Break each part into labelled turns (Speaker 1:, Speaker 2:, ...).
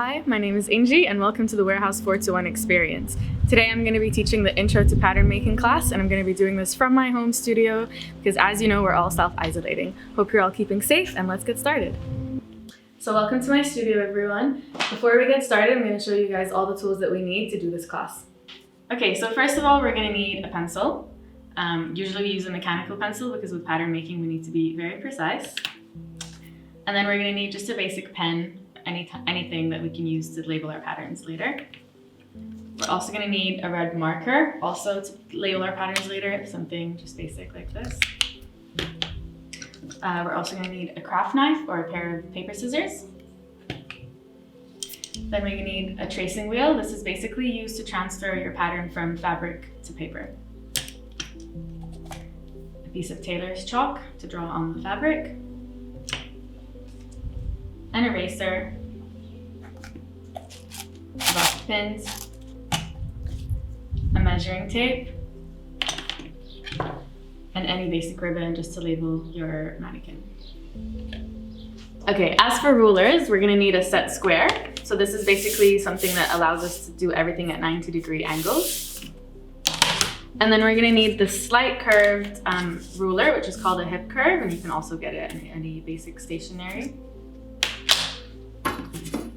Speaker 1: Hi, my name is Angie and welcome to the Warehouse 4-1 experience. Today I'm going to be teaching the Intro to Pattern Making class, and I'm going to be doing this from my home studio because, as you know, we're all self-isolating. Hope you're all keeping safe, and let's get started. So welcome to my studio, everyone. Before we get started, I'm going to show you guys all the tools that we need to do this class. Okay, so first of all, we're going to need a pencil. Usually we use a mechanical pencil because with pattern making we need to be very precise. And then we're going to need just a basic pen, anything that we can use to label our patterns later. We're also going to need a red marker, also to label our patterns later, something just basic like this. We're also going to need a craft knife or a pair of paper scissors. Then we're going to need a tracing wheel. This is basically used to transfer your pattern from fabric to paper. A piece of tailor's chalk to draw on the fabric. An eraser, a box of pins, a measuring tape, and any basic ribbon just to label your mannequin. Okay, as for rulers, we're going to need a set square. So this is basically something that allows us to do everything at 90-degree angles. And then we're going to need the slight curved ruler, which is called a hip curve, and you can also get it in any basic stationery.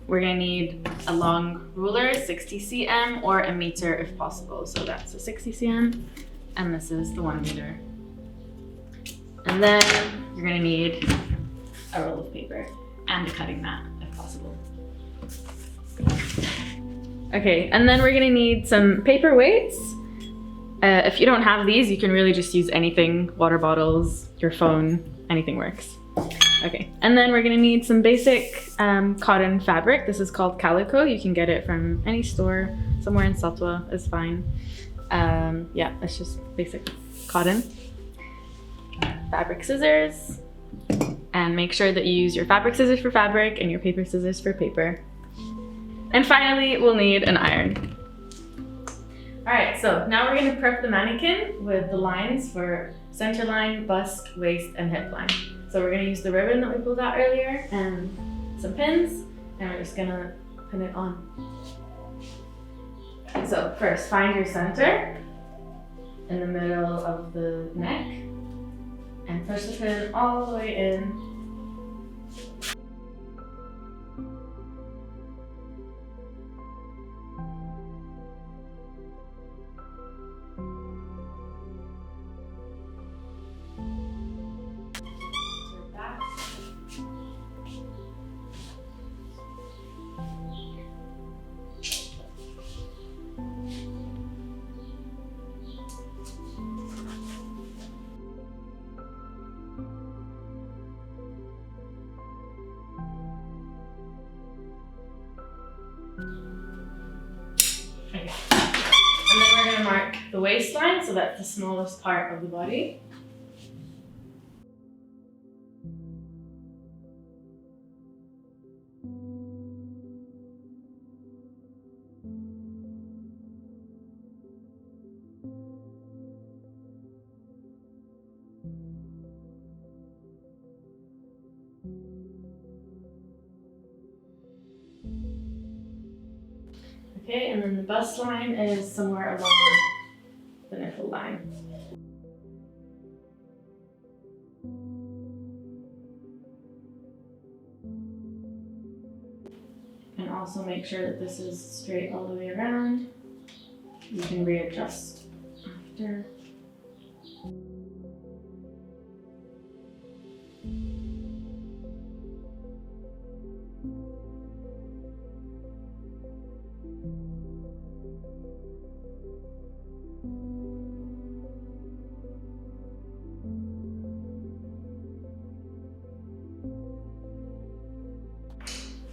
Speaker 1: We're going to need a long ruler, 60 cm, or a meter if possible. So that's a 60 cm, and this is the 1 meter. And then you're going to need a roll of paper and a cutting mat if possible. Okay, and then we're going to need some paper weights. If you don't have these, you can really just use anything, water bottles, your phone, anything works. Okay, and then we're gonna need some basic cotton fabric. This is called calico. You can get it from any store, somewhere in Satwa is fine. Yeah, it's just basic cotton. Fabric scissors, and make sure that you use your fabric scissors for fabric and your paper scissors for paper. And finally, we'll need an iron. All right, so now we're gonna prep the mannequin with the lines for center line, bust, waist, and hip line. So we're going to use the ribbon that we pulled out earlier and some pins, and we're just going to pin it on. So first, find your center in the middle of the neck and push the pin all the way in. Okay. And then we're going to mark the waistline, so that's the smallest part of the body. Okay, and then the bust line is somewhere along the nipple line. And also make sure that this is straight all the way around. You can readjust after.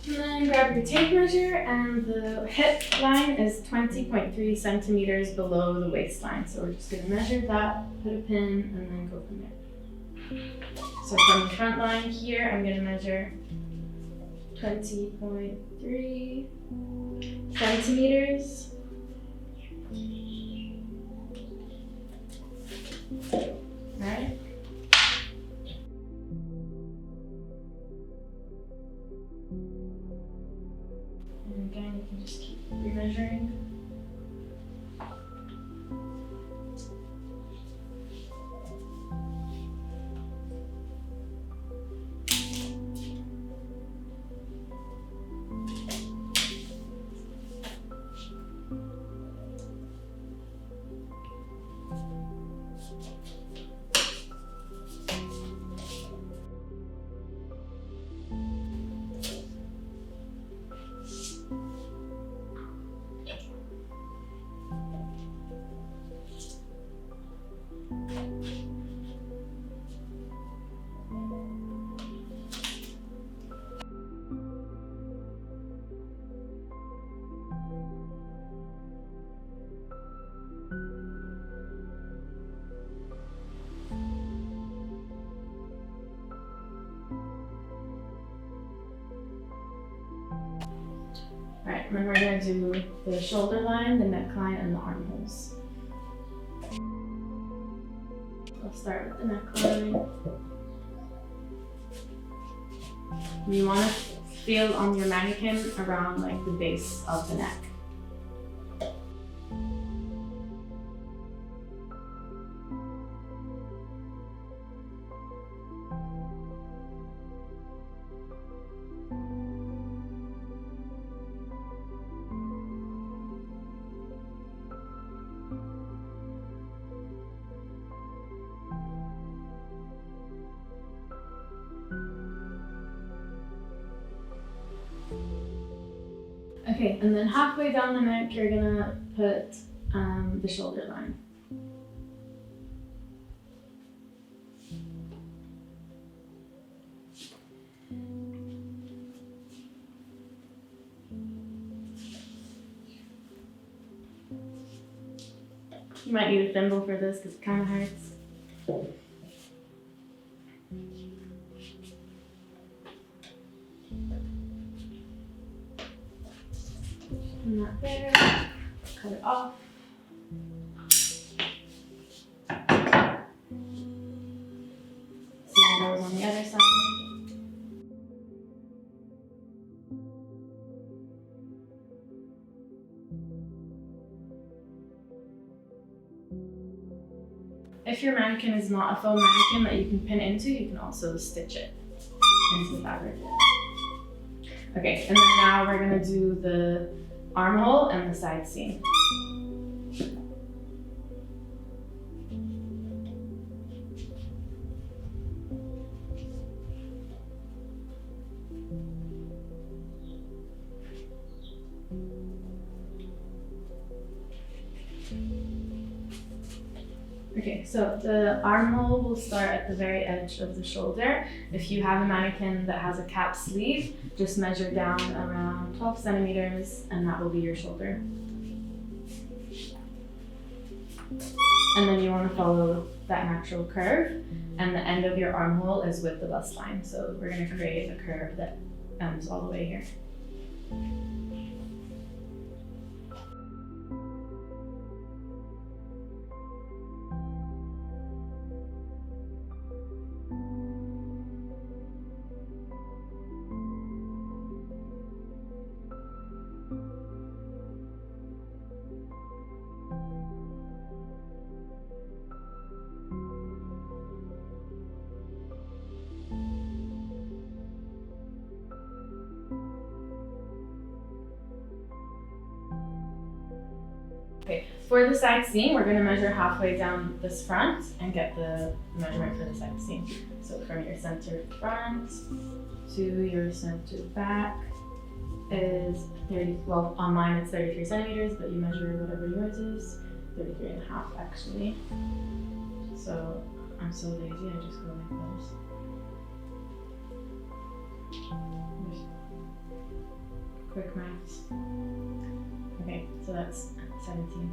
Speaker 1: And then grab your tape measure, and the hip line is 20.3 centimeters below the waistline. So we're just going to measure that, put a pin, and then go from there. So from the front line here, I'm going to measure 20.3 centimeters. Right? can just keep remeasuring. Alright, and then we're going to do the shoulder line, the neckline, and the armholes. I'll start with the neckline. You want to feel on your mannequin around like the base of the neck. Okay, and then halfway down the neck, you're gonna put the shoulder line. You might need a thimble for this because it kind of hurts. And that there, cut it off. Same goes on the other side. If your mannequin is not a foam mannequin that you can pin into, you can also stitch it into the fabric. Okay, and then now we're gonna do the armhole and the side seam. Okay, so the armhole will start at the very edge of the shoulder. If you have a mannequin that has a cap sleeve, just measure down around 12 centimeters and that will be your shoulder. And then you want to follow that natural curve, and the end of your armhole is with the bust line. So we're going to create a curve that ends all the way here. Okay, for the side seam, we're going to measure halfway down this front and get the measurement for the side seam. So from your center front to your center back is 30, well on mine it's 33 centimeters, but you measure whatever yours is, 33 and a half actually. So I'm so lazy, I just go like this. Quick maths. Okay, so that's 17.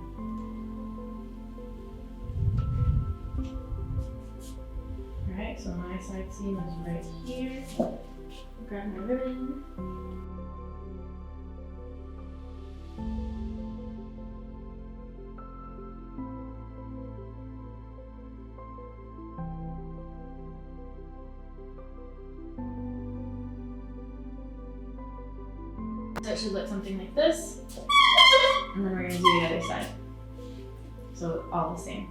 Speaker 1: Alright, so my side seam is right here. Grab my ribbon. So it should look something like this. And then we're gonna do the other side. So all the same.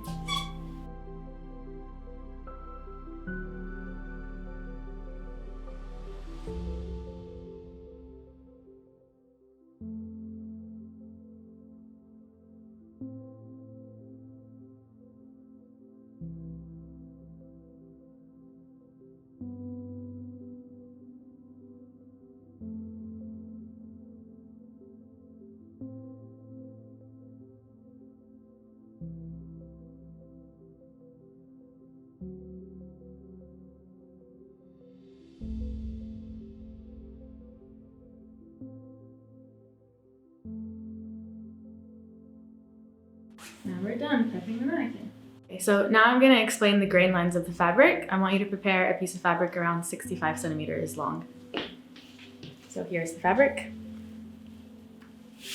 Speaker 1: Now we're done prepping the mannequin. Okay, so now I'm going to explain the grain lines of the fabric. I want you to prepare a piece of fabric around 65 centimeters long. So here's the fabric.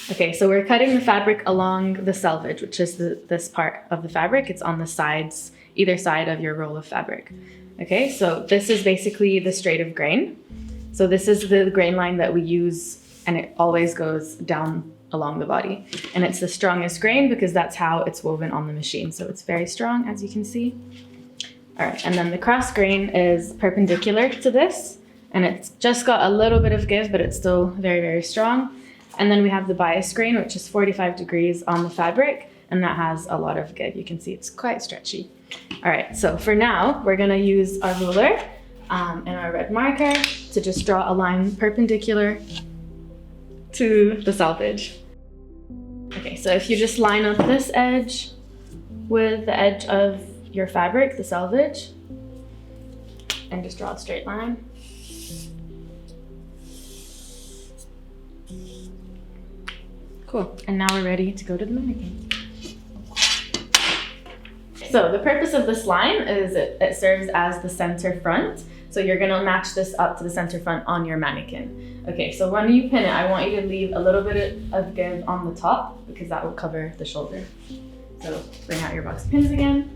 Speaker 1: Okay, so we're cutting the fabric along the selvage, which is this part of the fabric. It's on the sides, either side of your roll of fabric. Okay, so this is basically the straight of grain. So this is the grain line that we use, and it always goes down along the body. And it's the strongest grain because that's how it's woven on the machine. So it's very strong, as you can see. All right, and then the cross grain is perpendicular to this, and it's just got a little bit of give, but it's still very, very strong. And then we have the bias grain, which is 45 degrees on the fabric, and that has a lot of give. You can see it's quite stretchy. All right, so for now, we're gonna use our ruler and our red marker to just draw a line perpendicular to the selvage. Okay, so if you just line up this edge with the edge of your fabric, the selvage, and just draw a straight line. Cool, and now we're ready to go to the mannequin. So the purpose of this line is it serves as the center front. So you're gonna match this up to the center front on your mannequin. Okay, so when you pin it, I want you to leave a little bit of give on the top because that will cover the shoulder. So bring out your box of pins again.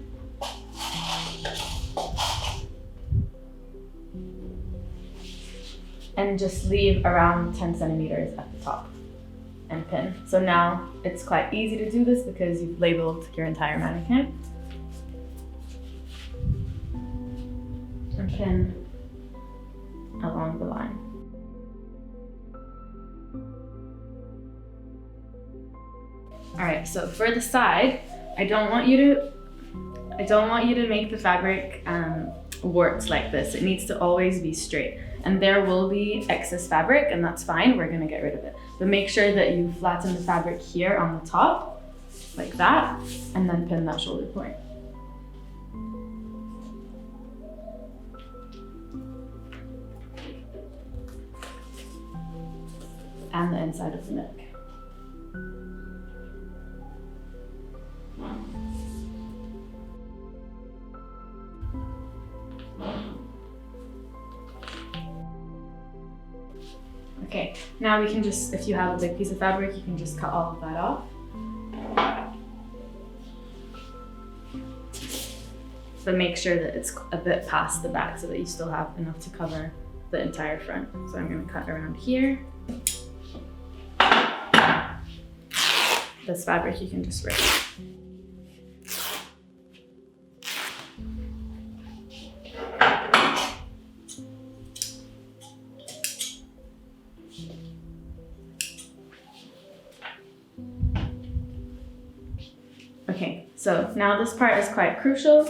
Speaker 1: And just leave around 10 centimeters at the top and pin. So now it's quite easy to do this because you've labeled your entire mannequin. And pin along the line. All right, so for the side, I don't want you to make the fabric warts like this. It needs to always be straight. And there will be excess fabric, and that's fine, we're gonna get rid of it. But make sure that you flatten the fabric here on the top, like that, and then pin that shoulder point. And the inside of the neck. Okay, now we can just, if you have a big piece of fabric, you can just cut all of that off. But make sure that it's a bit past the back so that you still have enough to cover the entire front. So I'm gonna cut around here. This fabric you can just rip. Okay, so now this part is quite crucial.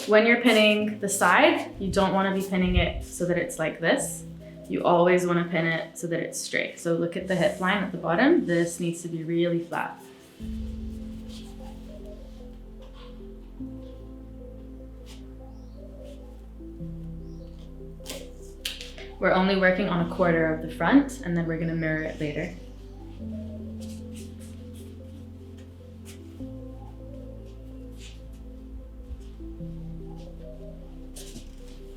Speaker 1: When you're pinning the side, you don't want to be pinning it so that it's like this. You always want to pin it so that it's straight. So look at the hip line at the bottom. This needs to be really flat. We're only working on a quarter of the front, and then we're going to mirror it later.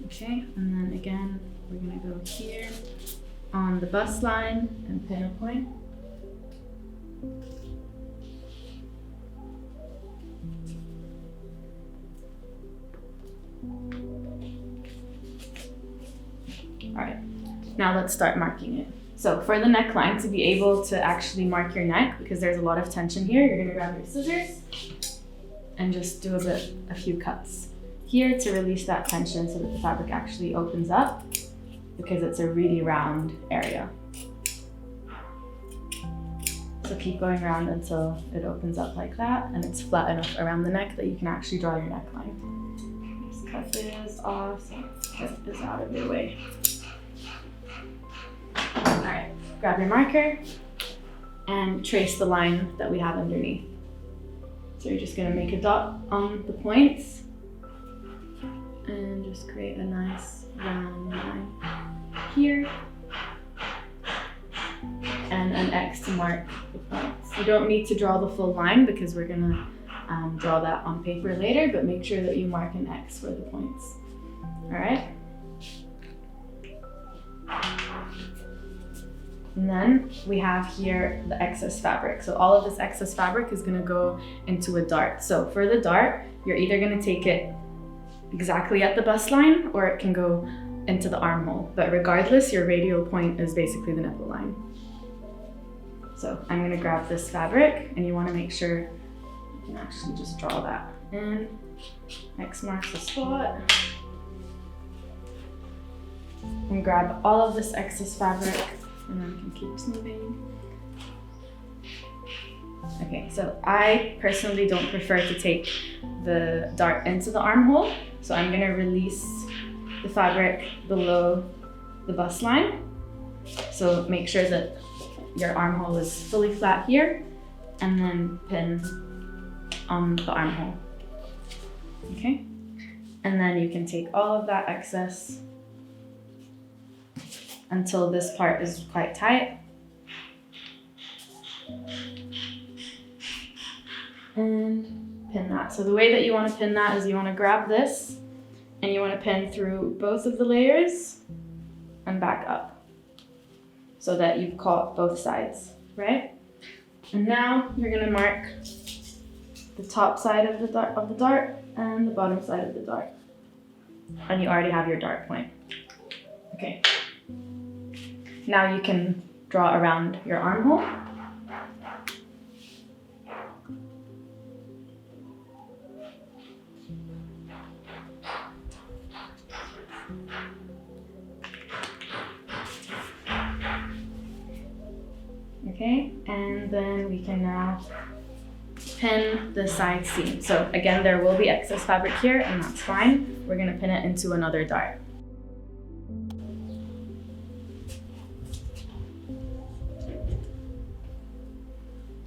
Speaker 1: Okay, and then again, we're gonna go here on the bust line and pin a point. All right, now let's start marking it. So for the neckline, to be able to actually mark your neck, because there's a lot of tension here, you're gonna grab your scissors and just do a few cuts here to release that tension so that the fabric actually opens up, because it's a really round area. So keep going around until it opens up like that and it's flat enough around the neck that you can actually draw your neckline. Just cut this off so it is out of your way. Alright, grab your marker and trace the line that we have underneath. So you're just going to make a dot on the points and just create a nice round line here and an X to mark the points. You don't need to draw the full line because we're going to draw that on paper later, but make sure that you mark an X for the points. Alright? And then we have here the excess fabric. So all of this excess fabric is going to go into a dart. So for the dart, you're either going to take it exactly at the bust line or it can go into the armhole. But regardless, your radial point is basically the nipple line. So I'm going to grab this fabric and you want to make sure you can actually just draw that in. X marks the spot. And grab all of this excess fabric. And then we can keep smoothing. Okay, so I personally don't prefer to take the dart into the armhole. So I'm gonna release the fabric below the bust line. So make sure that your armhole is fully flat here and then pin on the armhole. Okay, and then you can take all of that excess until this part is quite tight. And pin that. So the way that you want to pin that is you want to grab this and you want to pin through both of the layers and back up so that you've caught both sides, right? And now you're going to mark the top side of the dart and the bottom side of the dart. And you already have your dart point. Okay. Now you can draw around your armhole. Okay, and then we can now pin the side seam. So again, there will be excess fabric here and that's fine. We're gonna pin it into another dart.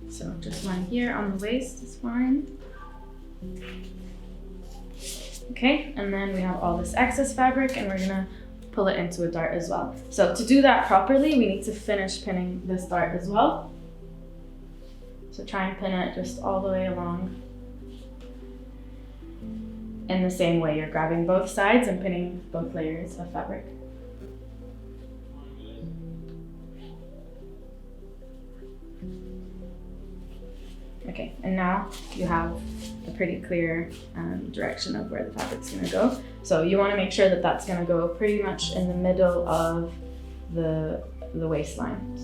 Speaker 1: So just one here on the waist is fine. Okay, and then we have all this excess fabric and we're gonna pull it into a dart as well. So to do that properly, we need to finish pinning this dart as well. So try and pin it just all the way along. In the same way, you're grabbing both sides and pinning both layers of fabric. Okay, and now you have a pretty clear direction of where the fabric's gonna go. So you wanna make sure that that's gonna go pretty much in the middle of the waistline.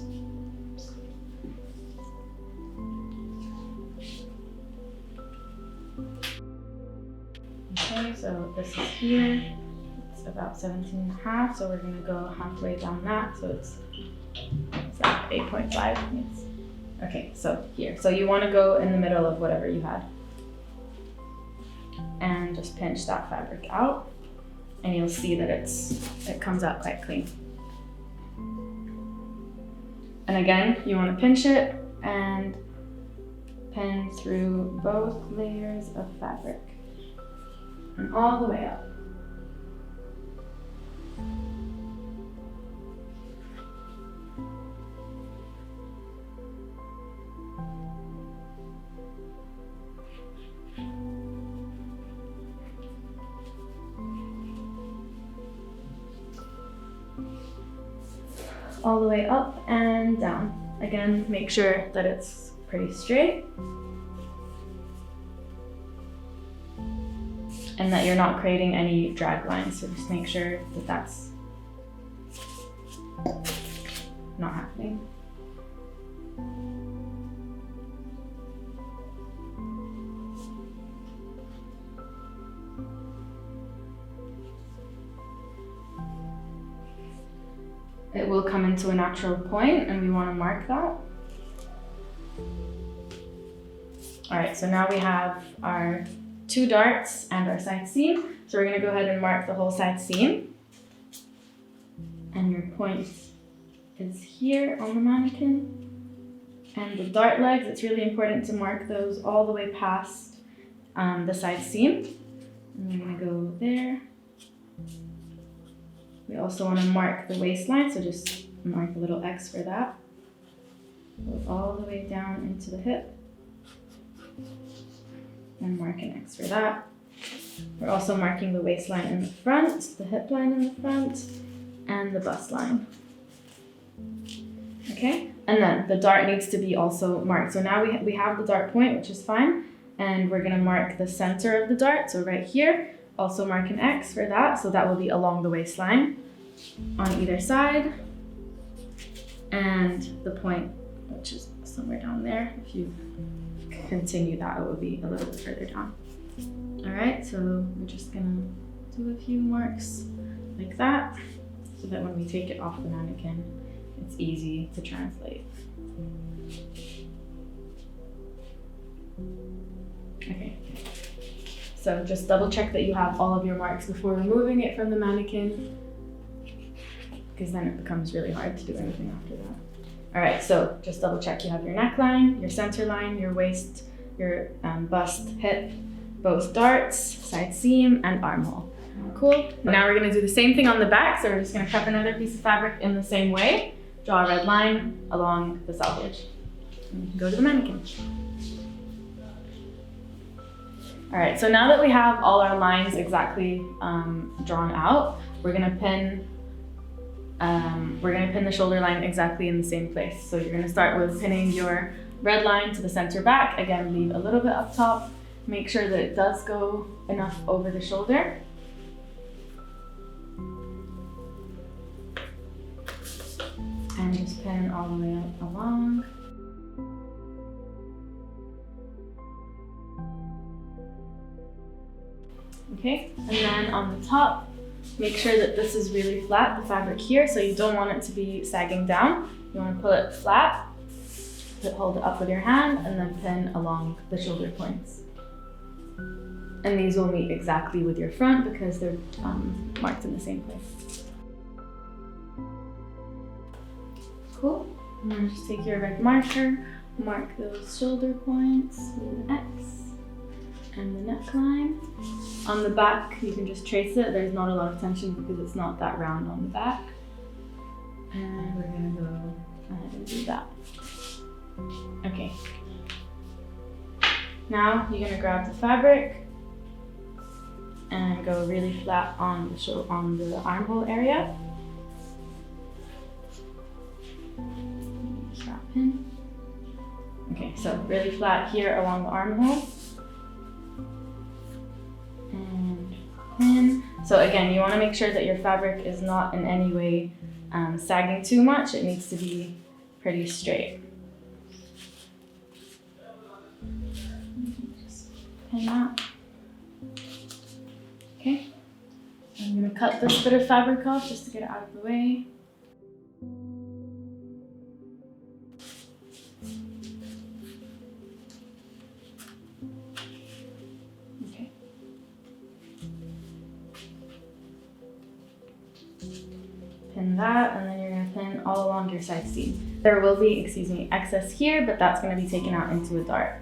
Speaker 1: Okay, so this is here. It's about 17.5, so we're gonna go halfway down that. So it's 8.5, yes. Okay, so here. So you want to go in the middle of whatever you had. And just pinch that fabric out. And you'll see that it comes out quite clean. And again, you want to pinch it and pin through both layers of fabric. And all the way up. All the way up and down. Again, make sure that it's pretty straight and that you're not creating any drag lines. So just make sure that that's not happening. It will come into a natural point and we want to mark that. All right, so now we have our 2 darts and our side seam. So we're going to go ahead and mark the whole side seam. And your point is here on the mannequin. And the dart legs, it's really important to mark those all the way past the side seam. And we're going to go there. We also want to mark the waistline, so just mark a little X for that. Go all the way down into the hip. And mark an X for that. We're also marking the waistline in the front, the hip line in the front, and the bust line. Okay, and then the dart needs to be also marked. So now we have the dart point, which is fine, and we're gonna mark the center of the dart, so right here. Also mark an X for that, so that will be along the waistline on either side. And the point, which is somewhere down there. If you continue that, it will be a little bit further down. All right, so we're just gonna do a few marks like that, so that when we take it off the mannequin, it's easy to translate. Okay. So just double check that you have all of your marks before removing it from the mannequin, because then it becomes really hard to do anything after that. All right, so just double check you have your neckline, your center line, your waist, your bust, hip, both darts, side seam, and armhole. Cool. Now we're gonna do the same thing on the back, so we're just gonna cut another piece of fabric in the same way, draw a red line along the selvage, and you can go to the mannequin. All right, so now that we have all our lines exactly drawn out, we're gonna pin the shoulder line exactly in the same place. So you're gonna start with pinning your red line to the center back. Again, leave a little bit up top. Make sure that it does go enough over the shoulder. And just pin all the way along. Okay, and then on the top, make sure that this is really flat, the fabric here, so you don't want it to be sagging down. You want to pull it flat, hold it up with your hand, and then pin along the shoulder points. And these will meet exactly with your front because they're marked in the same place. Cool. And then just take your red marker, mark those shoulder points with an X and the neckline. On the back, you can just trace it. There's not a lot of tension because it's not that round on the back. And we're gonna go ahead and do that. Okay. Now you're gonna grab the fabric and go really flat on the armhole area. Strap in. Okay, so really flat here along the armhole. And pin. So again, you want to make sure that your fabric is not in any way sagging too much. It needs to be pretty straight. Just pin that. Okay. I'm going to cut this bit of fabric off just to get it out of the way. Pin that, and then you're going to pin all along your side seam. There will be, excess here, but that's going to be taken out into a dart.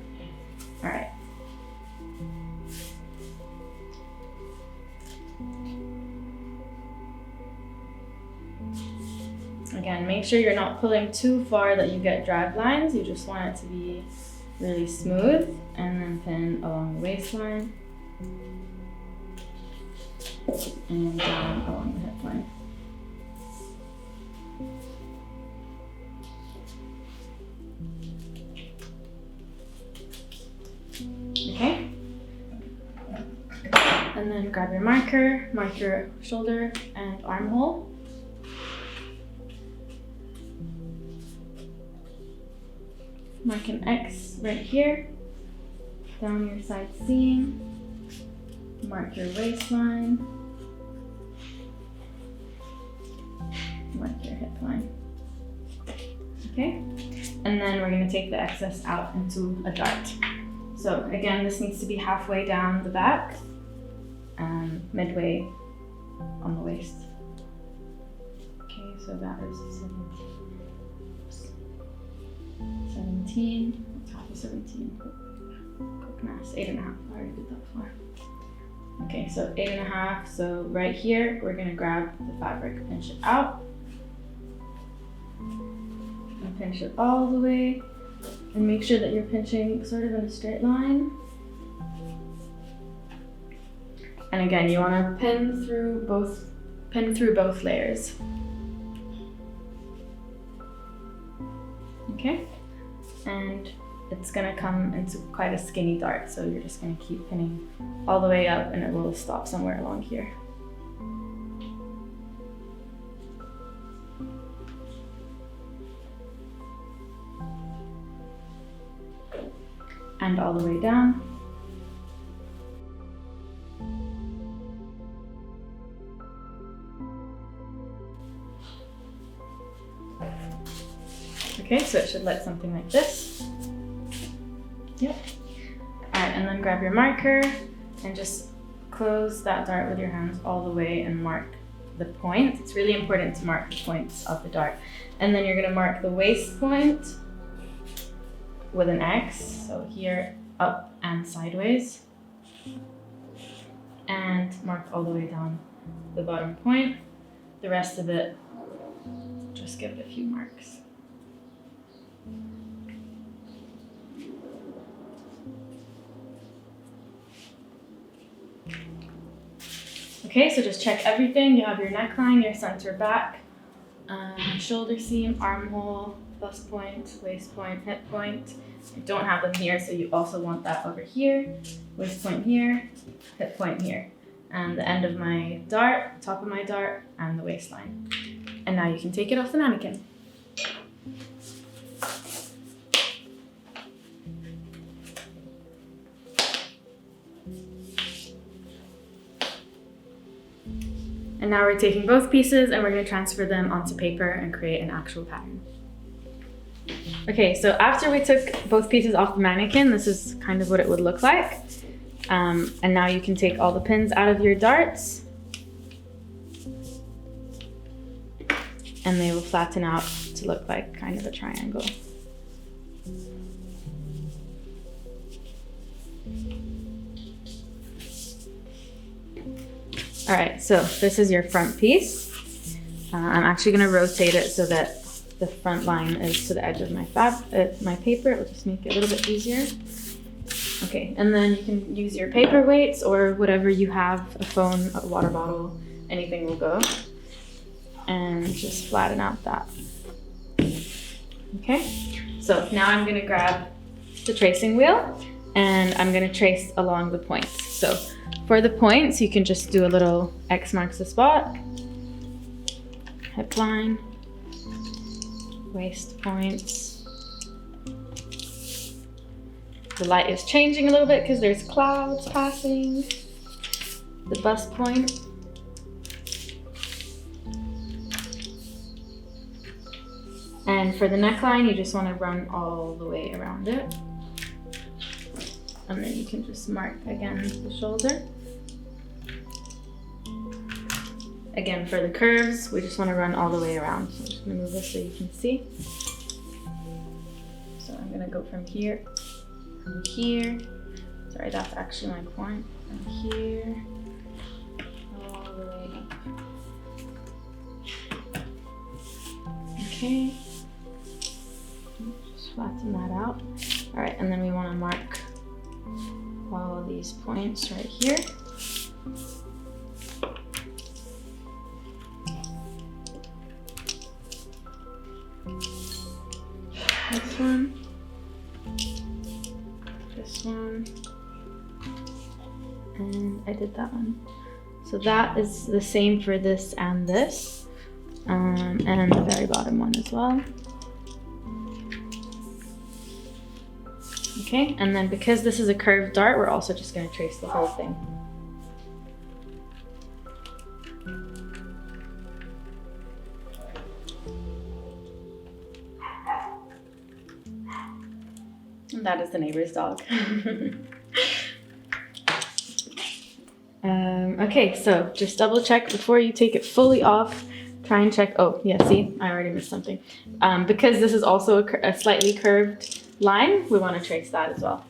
Speaker 1: All right. Again, make sure you're not pulling too far that you get drag lines. You just want it to be really smooth, and then pin along the waistline and down along the hip line. Okay, and then grab your marker, mark your shoulder and armhole. mark an X right here, down your side seam, mark your waistline, mark your hip line. Okay, and then we're going to take the excess out into a dart. So again, this needs to be halfway down the back and midway on the waist. Okay, so that is 17, half of 17, quick maths, 8.5, I already did that before. Okay, so 8.5, so right here, we're gonna grab the fabric, pinch it out, and pinch it all the way, and make sure that you're pinching sort of in a straight line. And again, you wanna pin through both layers. Okay, and it's gonna come into quite a skinny dart, so you're just gonna keep pinning all the way up and it will stop somewhere along here. And all the way down. Okay, so it should look something like this. Yep. Alright, and then grab your marker and just close that dart with your hands all the way and mark the point. It's really important to mark the points of the dart. And then you're going to mark the waist point with an X, so here, up and sideways. And mark all the way down the bottom point. The rest of it, just give it a few marks. Okay, so just check everything. You have your neckline, your center back, shoulder seam, armhole, bust point, waist point, hip point. I don't have them here, so you also want that over here. Waist point here, hip point here. And the end of my dart, top of my dart, and the waistline. And now you can take it off the mannequin. And now we're taking both pieces and we're going to transfer them onto paper and create an actual pattern. Okay, so after we took both pieces off the mannequin, this is kind of what it would look like. And now you can take all the pins out of your darts and they will flatten out to look like kind of a triangle. All right, so this is your front piece. I'm actually gonna rotate it so that the front line is to the edge of my my paper. It will just make it a little bit easier. Okay, and then you can use your paper weights or whatever you have, a phone, a water bottle, anything will go. And just flatten out that. Okay, so now I'm gonna grab the tracing wheel and I'm gonna trace along the points. So for the points, you can just do a little X marks the spot, hip line, waist points. The light is changing a little bit because there's clouds passing. The bust point. And for the neckline, you just want to run all the way around it. And then you can just mark again the shoulder. Again, for the curves, we just want to run all the way around. So I'm just going to move this so you can see. So I'm going to go from here, and here. Sorry, that's actually my point. From here, all the way up. Okay. Just flatten that out. All right, and then we want to mark all of these points right here. This one, this one, and I did that one. So that is the same for this and this, and the very bottom one as well. Okay, and then because this is a curved dart, we're also just going to trace the whole thing. And that is the neighbor's dog. Okay, so just double check before you take it fully off. Try and check. Oh, yeah, see, I already missed something. Because this is also a slightly curved line, we want to trace that as well.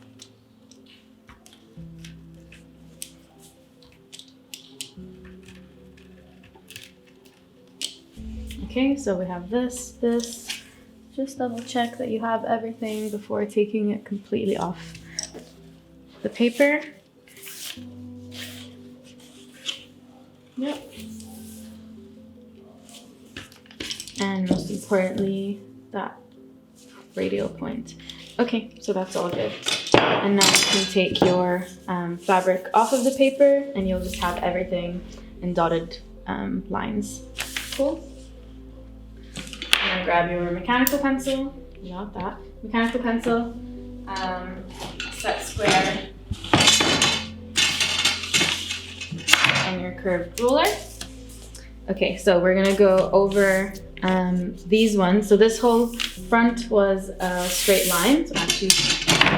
Speaker 1: Okay, so we have this. Just double check that you have everything before taking it completely off the paper. Yep. And most importantly, that radial point. Okay, so that's all good. And now you can take your fabric off of the paper and you'll just have everything in dotted lines. Cool. And then grab your mechanical pencil. You got that. Mechanical pencil, set square, and your curved ruler. Okay, so we're gonna go over these ones. So this whole front was a straight line. So actually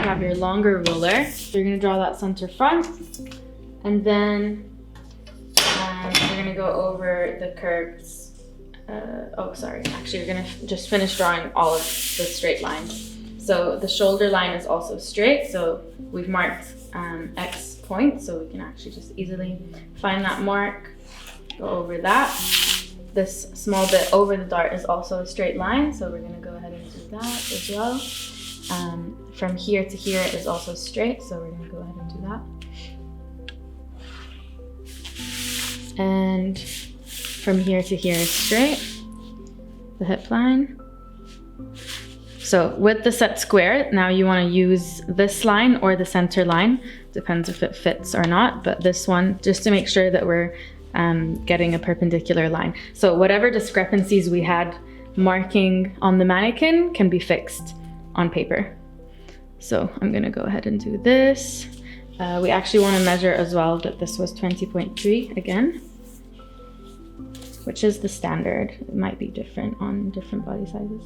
Speaker 1: grab your longer ruler. So you're gonna draw that center front. And then we're gonna go over the curves. Actually we're gonna just finish drawing all of the straight lines. So the shoulder line is also straight. So we've marked X point. So we can actually just easily find that mark, go over that. This small bit over the dart is also a straight line, so we're going to go ahead and do that as well. From here to here is also straight, so we're going to go ahead and do that. And from here to here is straight, the hip line. So with the set square, now you want to use this line or the center line, depends if it fits or not, but this one, just to make sure that we're getting a perpendicular line. So whatever discrepancies we had marking on the mannequin can be fixed on paper. So I'm gonna go ahead and do this. We actually want to measure as well that this was 20.3 again, which is the standard. It might be different on different body sizes.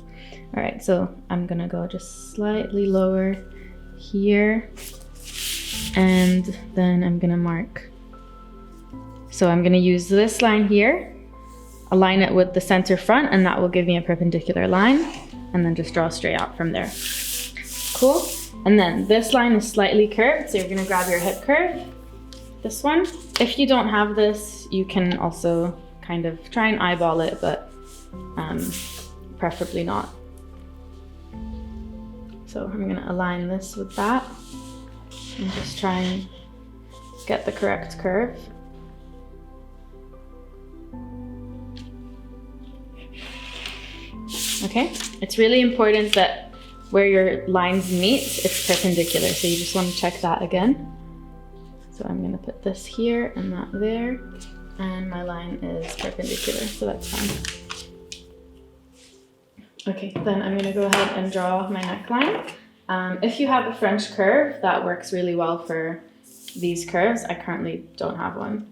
Speaker 1: All right, so I'm gonna go just slightly lower here, and then I'm gonna mark. So I'm going to use this line here, align it with the center front, and that will give me a perpendicular line, and then just draw straight out from there. Cool. And then this line is slightly curved, so you're going to grab your hip curve, this one. If you don't have this, you can also kind of try and eyeball it, but preferably not. So I'm going to align this with that and just try and get the correct curve. Okay, it's really important that where your lines meet, it's perpendicular. So you just want to check that again. So I'm going to put this here and that there, and my line is perpendicular, so that's fine. Okay, then I'm going to go ahead and draw my neckline. If you have a French curve, that works really well for these curves. I currently don't have one.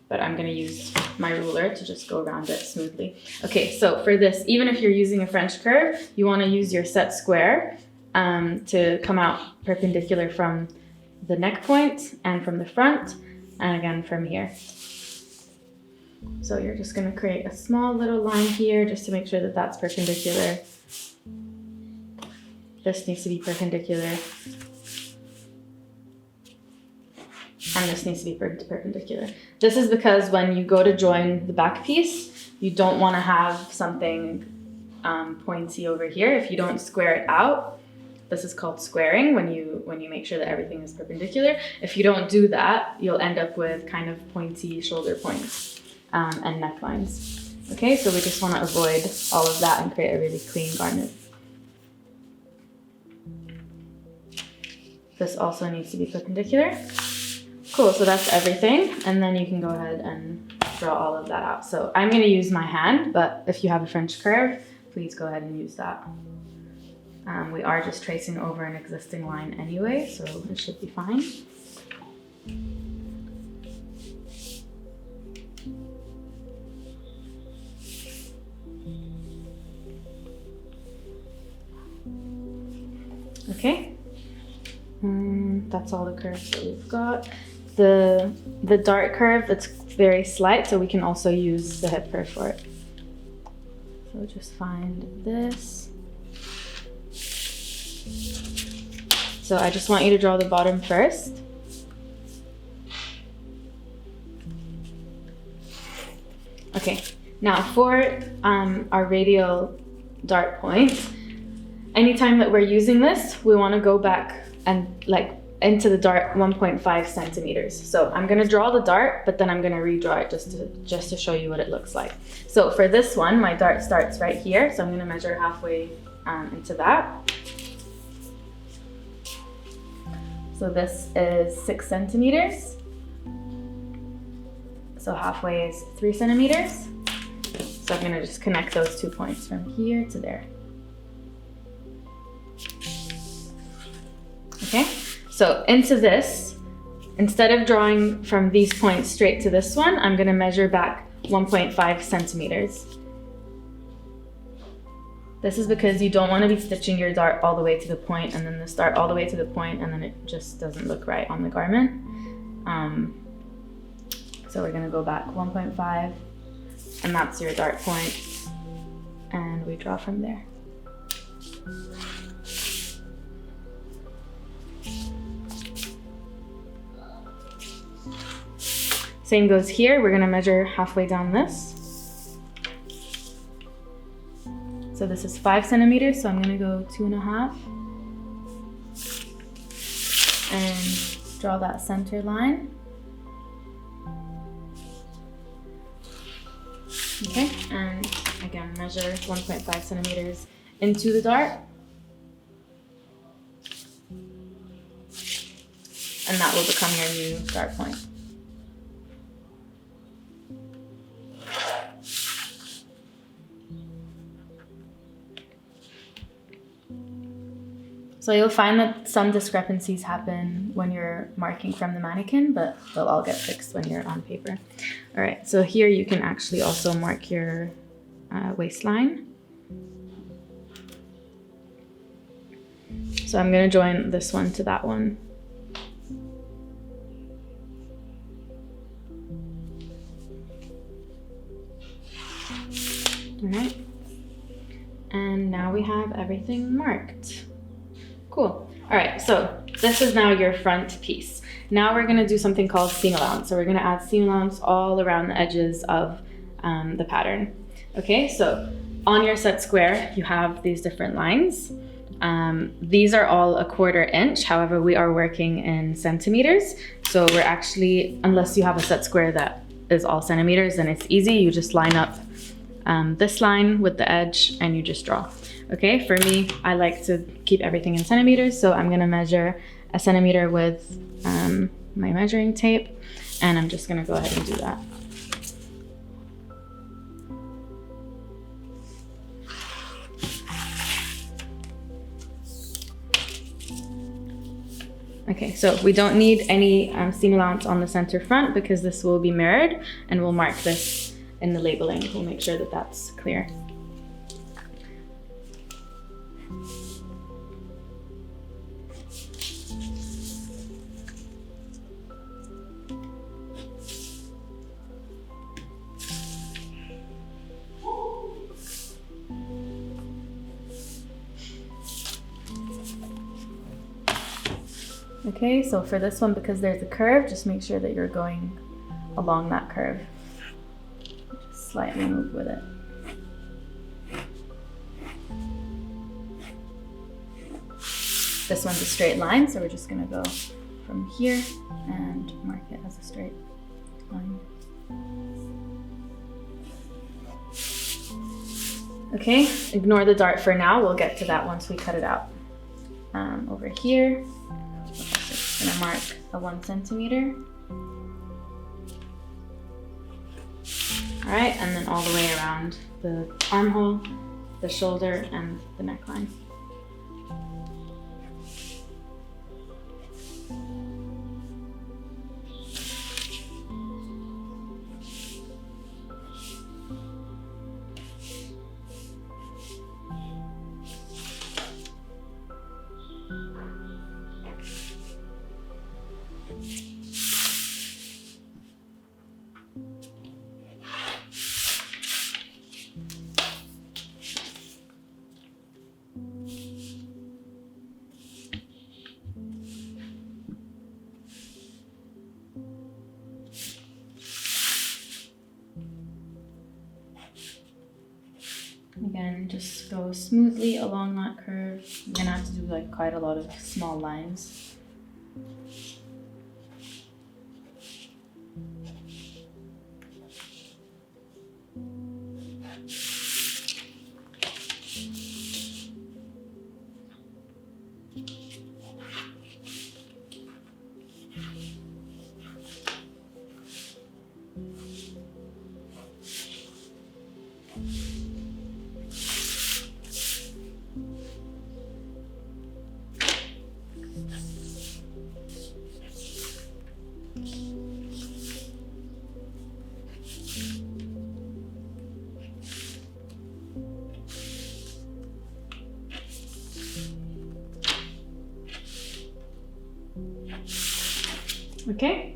Speaker 1: But I'm going to use my ruler to just go around it smoothly. Okay, so for this, even if you're using a French curve, you want to use your set square to come out perpendicular from the neck point and from the front, and again from here. So you're just going to create a small little line here just to make sure that that's perpendicular. This needs to be perpendicular. And this needs to be perpendicular. This is because when you go to join the back piece, you don't want to have something pointy over here. If you don't square it out, this is called squaring, when you make sure that everything is perpendicular. If you don't do that, you'll end up with kind of pointy shoulder points and necklines. Okay, so we just want to avoid all of that and create a really clean garment. This also needs to be perpendicular. Cool, so that's everything, and then you can go ahead and draw all of that out. So I'm going to use my hand, but if you have a French curve, please go ahead and use that. We are just tracing over an existing line anyway, so it should be fine. Okay, that's all the curves that we've got. The dart curve, it's very slight, so we can also use the hip curve for it. So just find this. So I just want you to draw the bottom first. Okay, now for our radial dart point, anytime that we're using this, we want to go back and like into the dart 1.5 centimeters. So I'm going to draw the dart, but then I'm going to redraw it just to show you what it looks like. So for this one, my dart starts right here. So I'm going to measure halfway into that. So this is 6 centimeters. So halfway is 3 centimeters. So I'm going to just connect those 2 points from here to there. Okay, so into this, instead of drawing from these points straight to this one, I'm going to measure back 1.5 centimeters. This is because you don't want to be stitching your dart all the way to the point and then this dart all the way to the point, and then it just doesn't look right on the garment. So we're going to go back 1.5, and that's your dart point, and we draw from there. Same goes here. We're going to measure halfway down this. So this is 5 centimeters, so I'm going to go 2.5 and draw that center line. Okay, and again measure 1.5 centimeters into the dart, and that will become your new dart point. So you'll find that some discrepancies happen when you're marking from the mannequin, but they'll all get fixed when you're on paper. All right, so here you can actually also mark your waistline. So I'm going to join this one to that one. All right, and now we have everything marked. Cool. All right, so this is now your front piece. Now we're going to do something called seam allowance. So we're going to add seam allowance all around the edges of the pattern. Okay, so on your set square, you have these different lines. These are all 1/4 inch. However, we are working in centimeters. So we're actually, unless you have a set square that is all centimeters, then it's easy. You just line up this line with the edge and you just draw. Okay, for me, I like to keep everything in centimeters, so I'm gonna measure 1 centimeter with my measuring tape, and I'm just gonna go ahead and do that. Okay, so we don't need any seam allowance on the center front because this will be mirrored, and we'll mark this in the labeling. We'll make sure that that's clear. Okay, so for this one, because there's a curve, just make sure that you're going along that curve. Just slightly move with it. This one's a straight line, so we're just gonna go from here and mark it as a straight line. Okay, ignore the dart for now. We'll get to that once we cut it out. Over here, I'm gonna mark a 1 centimeter. All right, and then all the way around the armhole, the shoulder, and the neckline. Again, just go smoothly along that curve. You're gonna have to do like quite a lot of small lines. Okay,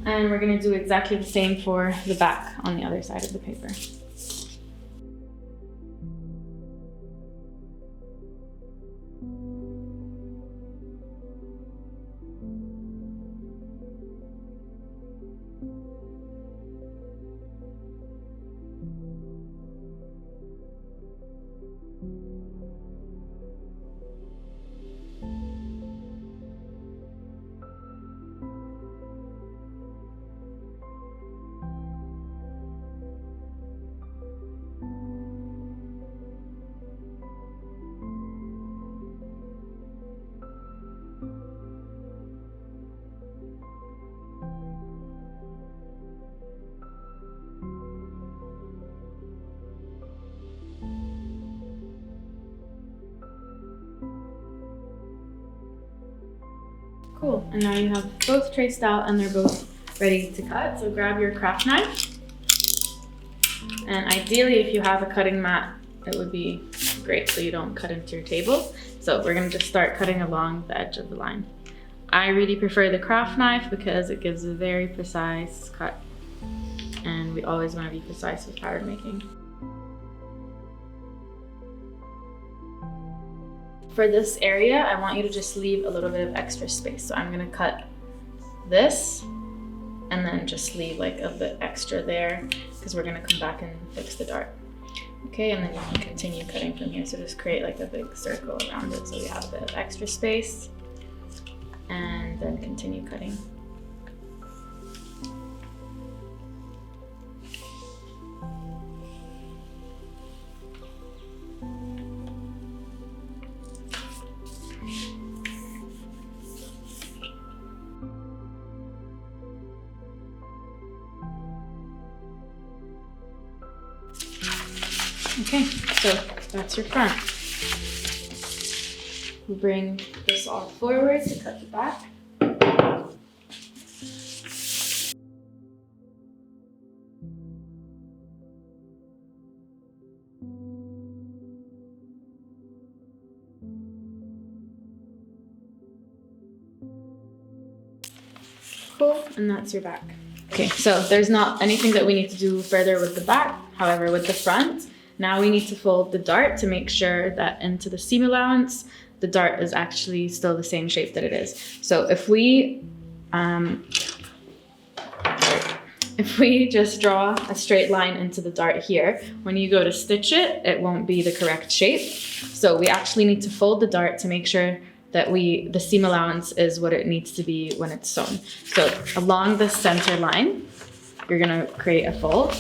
Speaker 1: and we're going to do exactly the same for the back on the other side of the paper. Cool, and now you have both traced out and they're both ready to cut. So grab your craft knife. And ideally, if you have a cutting mat, it would be great so you don't cut into your table. So we're gonna just start cutting along the edge of the line. I really prefer the craft knife because it gives a very precise cut. And we always wanna be precise with pattern making. For this area, I want you to just leave a little bit of extra space. So I'm gonna cut this and then just leave like a bit extra there because we're gonna come back and fix the dart. Okay, and then you can continue cutting from here. So just create like a big circle around it so we have a bit of extra space and then continue cutting. Okay, so that's your front. We'll bring this all forward to cut the back. Cool, and that's your back. Okay, so there's not anything that we need to do further with the back. However, with the front, now we need to fold the dart to make sure that into the seam allowance, the dart is actually still the same shape that it is. So if we just draw a straight line into the dart here, when you go to stitch it, it won't be the correct shape. So we actually need to fold the dart to make sure that the seam allowance is what it needs to be when it's sewn. So along the center line, you're gonna create a fold.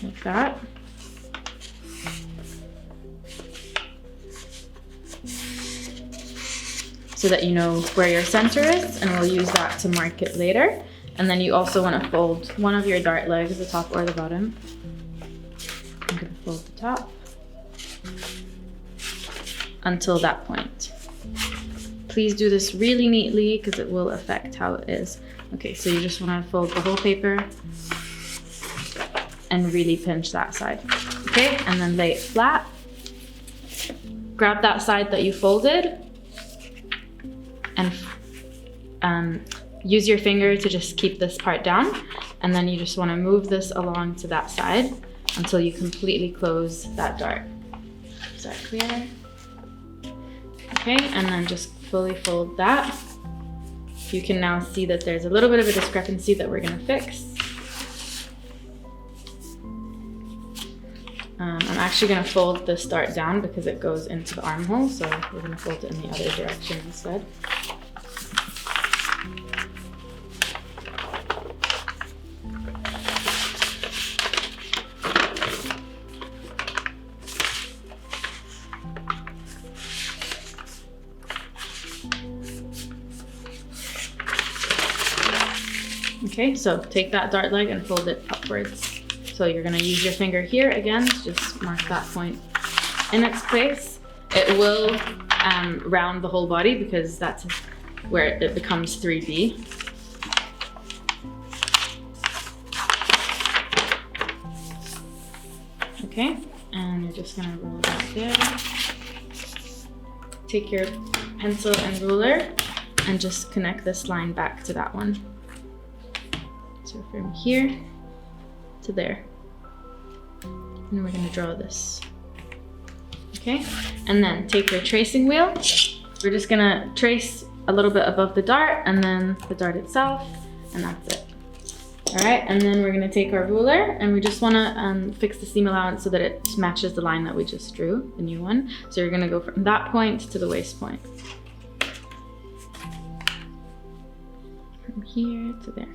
Speaker 1: Like that. So that you know where your center is, and we'll use that to mark it later. And then you also want to fold one of your dart legs, the top or the bottom. I'm going to fold the top until that point. Please do this really neatly because it will affect how it is. Okay, so you just want to fold the whole paper and really pinch that side. Okay, and then lay it flat. Grab that side that you folded and use your finger to just keep this part down. And then you just want to move this along to that side until you completely close that dart. Is that clear? Okay, and then just fully fold that. You can now see that there's a little bit of a discrepancy that we're going to fix. I'm actually going to fold this dart down because it goes into the armhole, so we're going to fold it in the other direction instead. Okay, so take that dart leg and fold it upwards. So you're gonna use your finger here again to just mark that point in its place. It will round the whole body because that's where it becomes 3B. Okay, and you're just gonna roll that there. Take your pencil and ruler and just connect this line back to that one. So from here to there. And we're gonna draw this. Okay, and then take your tracing wheel. We're just gonna trace a little bit above the dart and then the dart itself, and that's it. All right, and then we're gonna take our ruler and we just wanna fix the seam allowance so that it matches the line that we just drew, the new one. So you're gonna go from that point to the waist point. From here to there.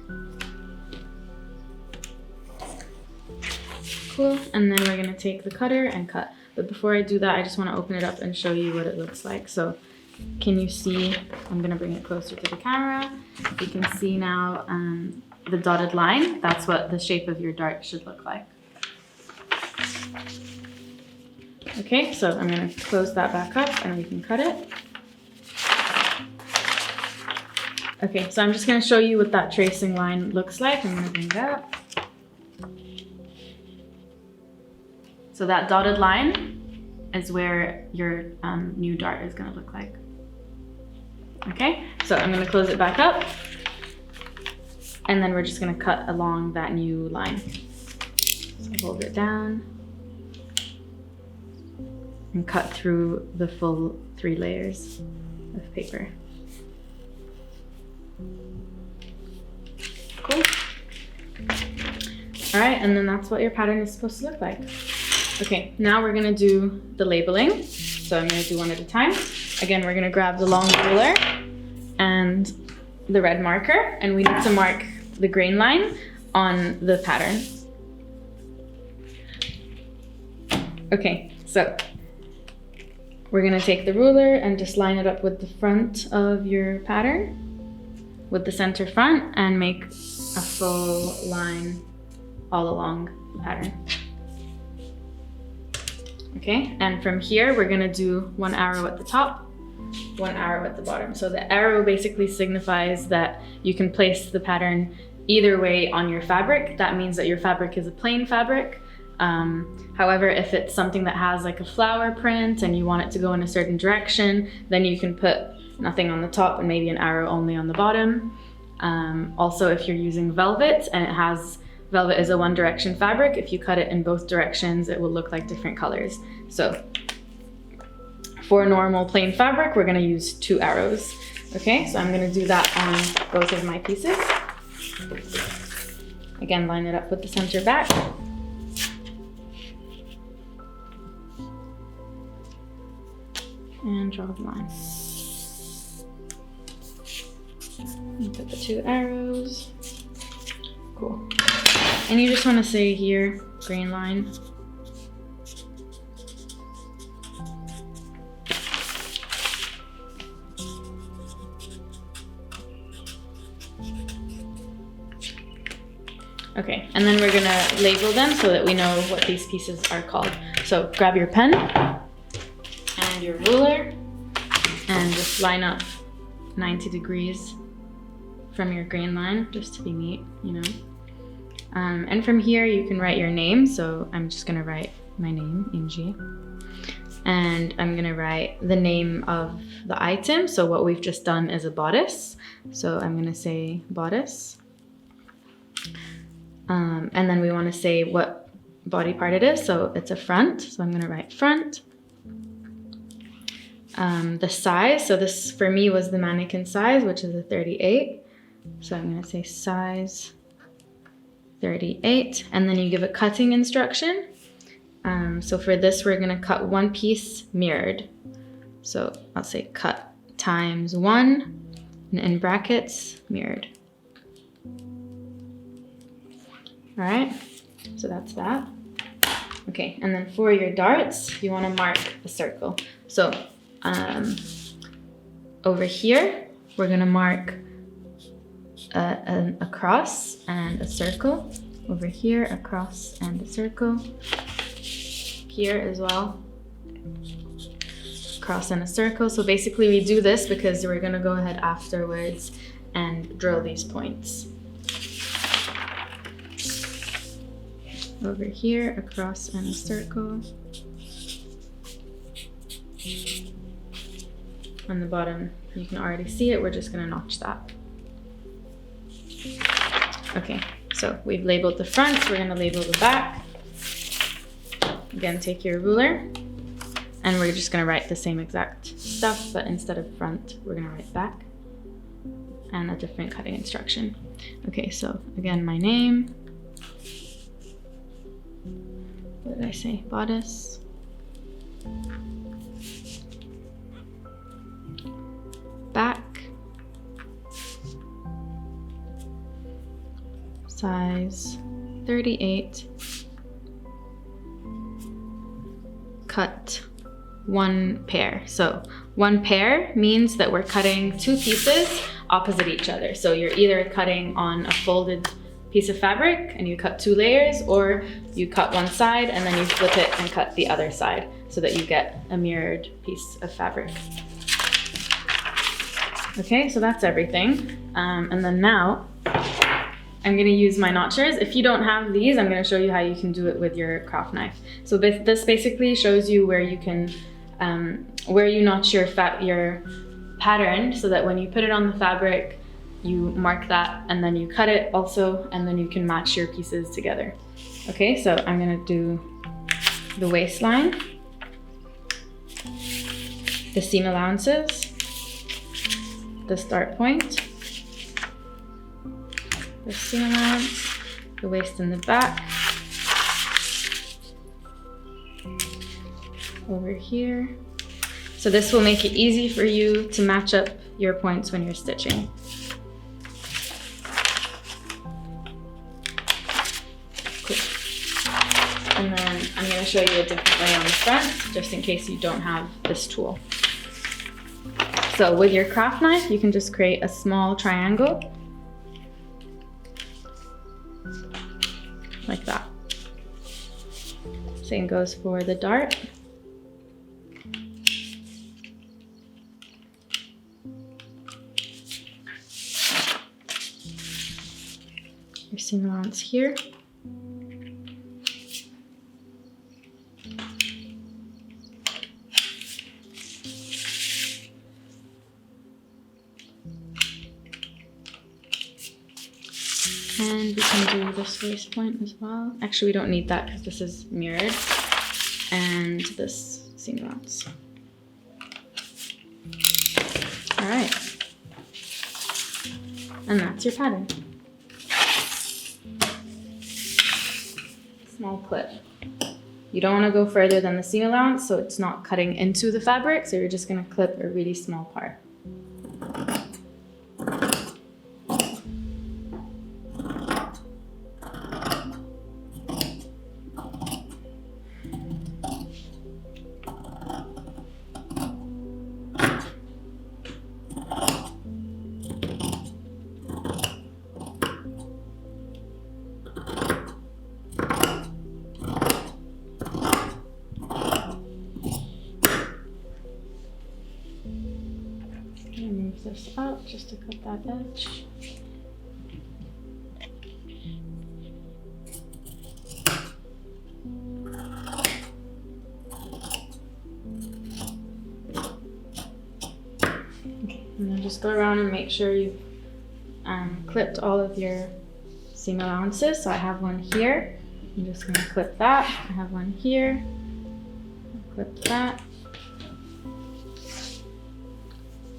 Speaker 1: Cool, and then we're gonna take the cutter and cut. But before I do that, I just wanna open it up and show you what it looks like. So can you see, I'm gonna bring it closer to the camera. You can see now the dotted line. That's what the shape of your dart should look like. Okay, so I'm gonna close that back up and we can cut it. Okay, so I'm just gonna show you what that tracing line looks like. I'm gonna bring that up. So that dotted line is where your new dart is gonna look like. Okay, so I'm gonna close it back up and then we're just gonna cut along that new line. So hold it down and cut through the full 3 layers of paper. Cool. All right, and then that's what your pattern is supposed to look like. Okay, now we're gonna do the labeling. So I'm gonna do one at a time. Again, we're gonna grab the long ruler and the red marker, and we need to mark the grain line on the pattern. Okay, so we're gonna take the ruler and just line it up with the front of your pattern, with the center front, and make a full line all along the pattern. Okay, and from here, we're gonna do 1 arrow at the top, 1 arrow at the bottom. So the arrow basically signifies that you can place the pattern either way on your fabric. That means that your fabric is a plain fabric. However, if it's something that has like a flower print and you want it to go in a certain direction, then you can put nothing on the top and maybe an arrow only on the bottom. Also, if you're using velvet and it has velvet is a 1 direction fabric, if you cut it in both directions, it will look like different colors. So for normal plain fabric, we're gonna use 2 arrows. Okay, so I'm gonna do that on both of my pieces. Again, line it up with the center back. And draw the line. And put the 2 arrows. Cool. And you just want to say here, grain line. Okay, and then we're gonna label them so that we know what these pieces are called. So grab your pen and your ruler and just line up 90 degrees from your grain line, just to be neat, you know. And from here you can write your name. So I'm just gonna write my name, Inji. And I'm gonna write the name of the item. So what we've just done is a bodice. So I'm gonna say bodice. And then we wanna say what body part it is. So it's a front. So I'm gonna write front. The size, so this for me was the mannequin size, which is a 38. So I'm gonna say size 38, and then you give a cutting instruction. So for this, we're gonna cut one piece mirrored. So I'll say cut times 1, and in brackets, mirrored. All right, so that's that. Okay, and then for your darts, you wanna mark a circle. So over here, we're gonna mark a cross and a circle. Over here, a cross and a circle. Here as well, cross and a circle. So basically we do this because we're gonna go ahead afterwards and drill these points. Over here, a cross and a circle. On the bottom, you can already see it, we're just gonna notch that. Okay, so we've labeled the front, we're gonna label the back. Again, take your ruler, and we're just gonna write the same exact stuff, but instead of front, we're gonna write back, and a different cutting instruction. Okay, so again, my name. What did I say? Bodice. Back. Size 38. Cut 1 pair. So 1 pair means that we're cutting 2 pieces opposite each other. So you're either cutting on a folded piece of fabric and you cut 2 layers, or you cut one side and then you flip it and cut the other side so that you get a mirrored piece of fabric. Okay, so that's everything. And then now I'm gonna use my notchers. If you don't have these, I'm gonna show you how you can do it with your craft knife. So this basically shows you where you can, where you notch your pattern so that when you put it on the fabric, you mark that and then you cut it also, and then you can match your pieces together. Okay, so I'm gonna do the waistline, the seam allowances, the start point, the seam allowance, the waist and the back, over here. So this will make it easy for you to match up your points when you're stitching. Cool. And then I'm going to show you a different way on the front, just in case you don't have this tool. So with your craft knife, you can just create a small triangle, like that. Same goes for the dart. Your seam allowance here. And we can do this waist point as well. Actually, we don't need that because this is mirrored. And this seam allowance. All right. And that's your pattern. Small clip. You don't want to go further than the seam allowance, so it's not cutting into the fabric, so you're just going to clip a really small part. Move this out just to cut that edge. Okay, and then just go around and make sure you've clipped all of your seam allowances. So I have one here. I'm just going to clip that. I have one here. I'll clip that.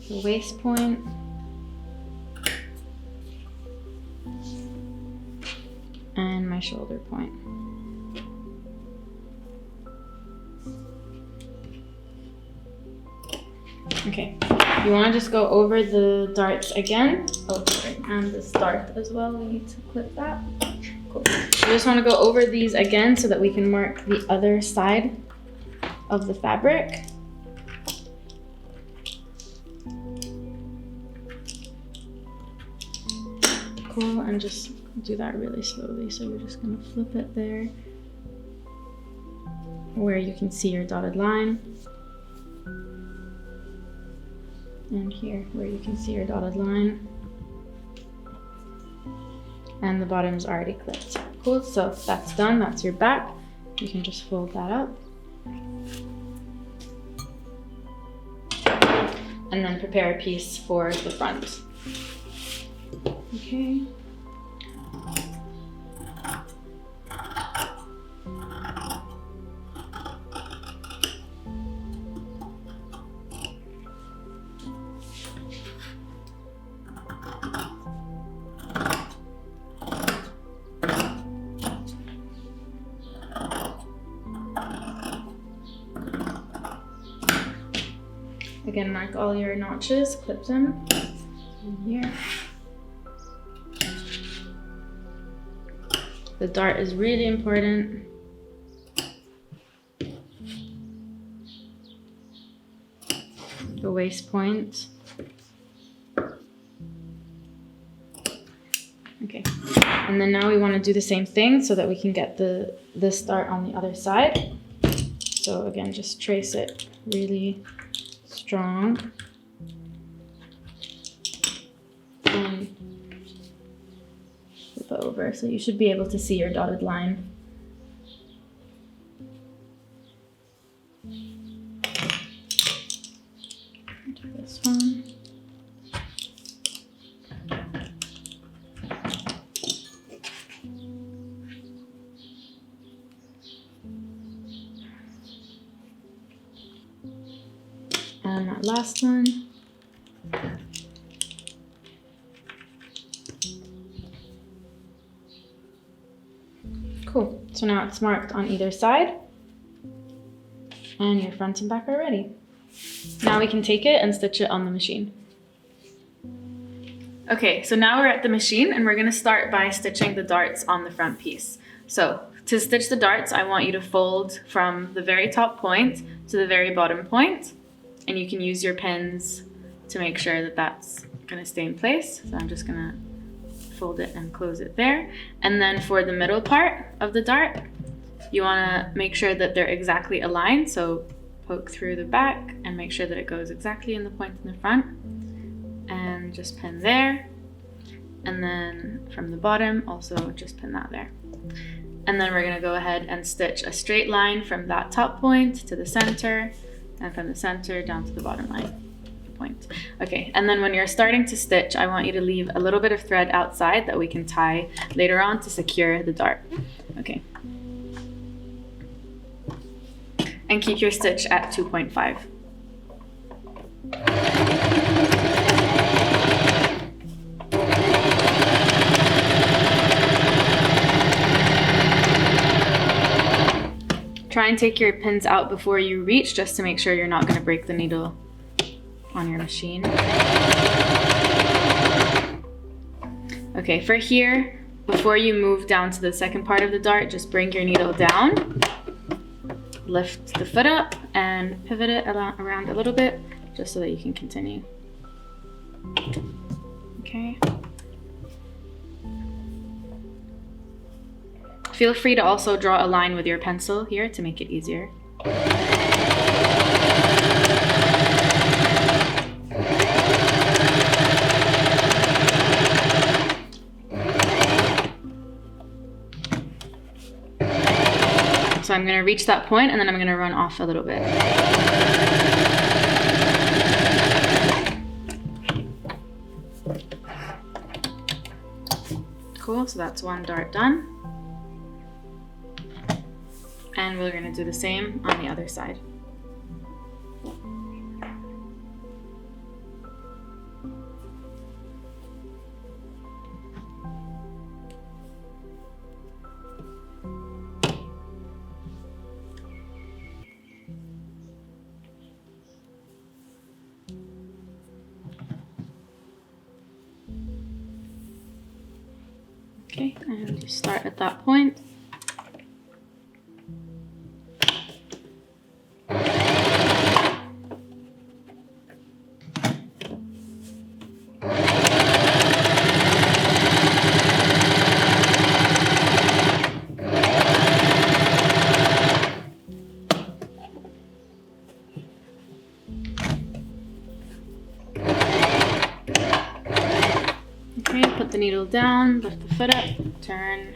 Speaker 1: The waist point, and my shoulder point. Okay, you want to just go over the darts again. Oh, sorry, and this dart as well. We need to clip that. Cool. You just want to go over these again so that we can mark the other side of the fabric. Cool, and just do that really slowly. So you're just going to flip it there where you can see your dotted line. And here where you can see your dotted line. And the bottom's already clipped. Cool, so that's done, that's your back. You can just fold that up. And then prepare a piece for the front. Okay. Again, mark all your notches, clip them in here. The dart is really important. The waist point. Okay, and then now we want to do the same thing so that we can get this dart on the other side. So again, just trace it really strong. And flip it over, so you should be able to see your dotted line. Do this one. And that last one. Cool, so now it's marked on either side and your front and back are ready. Now we can take it and stitch it on the machine. Okay, so now we're at the machine and we're gonna start by stitching the darts on the front piece. So to stitch the darts, I want you to fold from the very top point to the very bottom point, and you can use your pins to make sure that that's gonna stay in place. So I'm just gonna fold it and close it there. And then for the middle part of the dart, you wanna make sure that they're exactly aligned. So poke through the back and make sure that it goes exactly in the point in the front. And just pin there. And then from the bottom, also just pin that there. And then we're gonna go ahead and stitch a straight line from that top point to the center, and from the center down to the bottom line. Point. Okay, and then when you're starting to stitch, I want you to leave a little bit of thread outside that we can tie later on to secure the dart. Okay. And keep your stitch at 2.5. Try and take your pins out before you reach, just to make sure you're not going to break the needle on your machine. Okay, for here, before you move down to the second part of the dart, just bring your needle down, lift the foot up, and pivot it around a little bit, just so that you can continue. Okay. Feel free to also draw a line with your pencil here to make it easier. So I'm going to reach that point and then I'm going to run off a little bit. Cool, so that's one dart done. And we're going to do the same on the other side. Okay, and you start at that point. Put the needle down, lift the foot up, turn,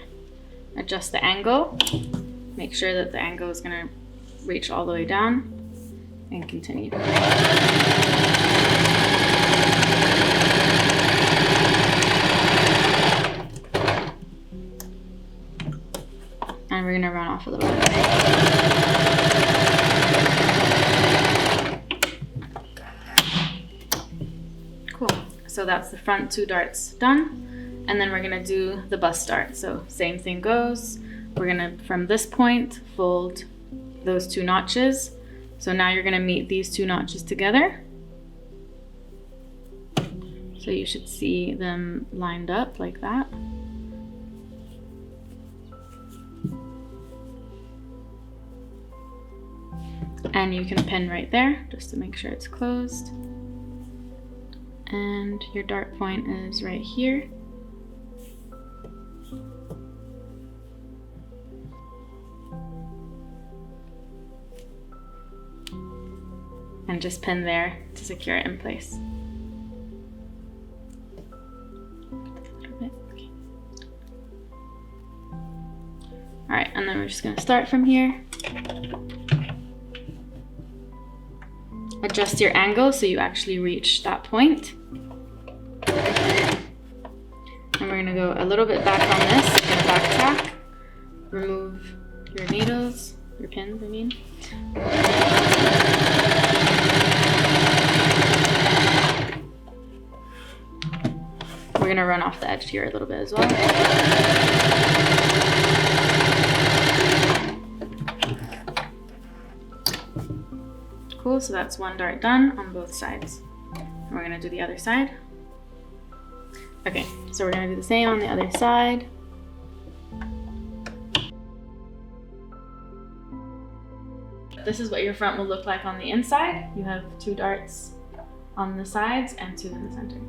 Speaker 1: adjust the angle, make sure that the angle is going to reach all the way down, and continue. And we're going to run off a little bit. Cool. So that's the front 2 darts done. And then we're gonna do the bust dart. So same thing goes. We're gonna, from this point, fold those 2 notches. So now you're gonna meet these 2 notches together. So you should see them lined up like that. And you can pin right there just to make sure it's closed. And your dart point is right here. And just pin there to secure it in place. Okay. All right, and then we're just gonna start from here. Adjust your angle so you actually reach that point. And we're gonna go a little bit back on this, gonna backtrack, remove your needles, your pins, I mean. We're gonna run off the edge here a little bit as well. Cool, so that's 1 dart done on both sides. And we're gonna do the other side. Okay, so we're gonna do the same on the other side. This is what your front will look like on the inside. You have 2 darts on the sides and 2 in the center.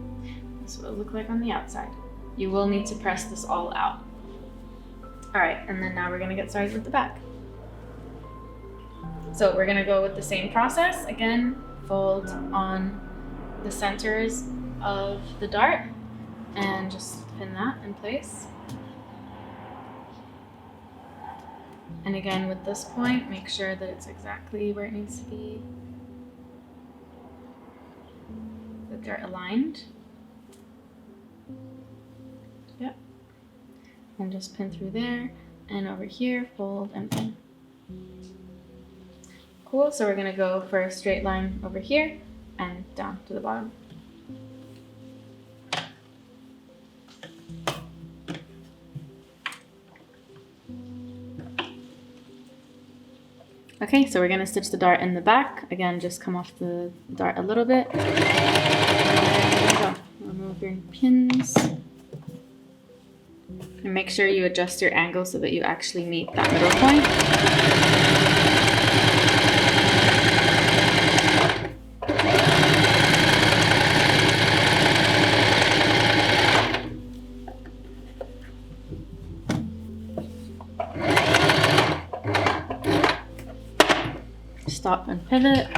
Speaker 1: This is what it'll look like on the outside. You will need to press this all out. All right, and then now we're gonna get started with the back. So we're gonna go with the same process. Again, fold on the centers of the dart and just pin that in place. And again, with this point, make sure that it's exactly where it needs to be, that they're aligned. Yep. And just pin through there, and over here, fold and pin. Cool, so we're gonna go for a straight line over here and down to the bottom. Okay, so we're gonna stitch the dart in the back. Again, just come off the dart a little bit. There you go. Remove your pins. And make sure you adjust your angle so that you actually meet that middle point. Stop and pivot.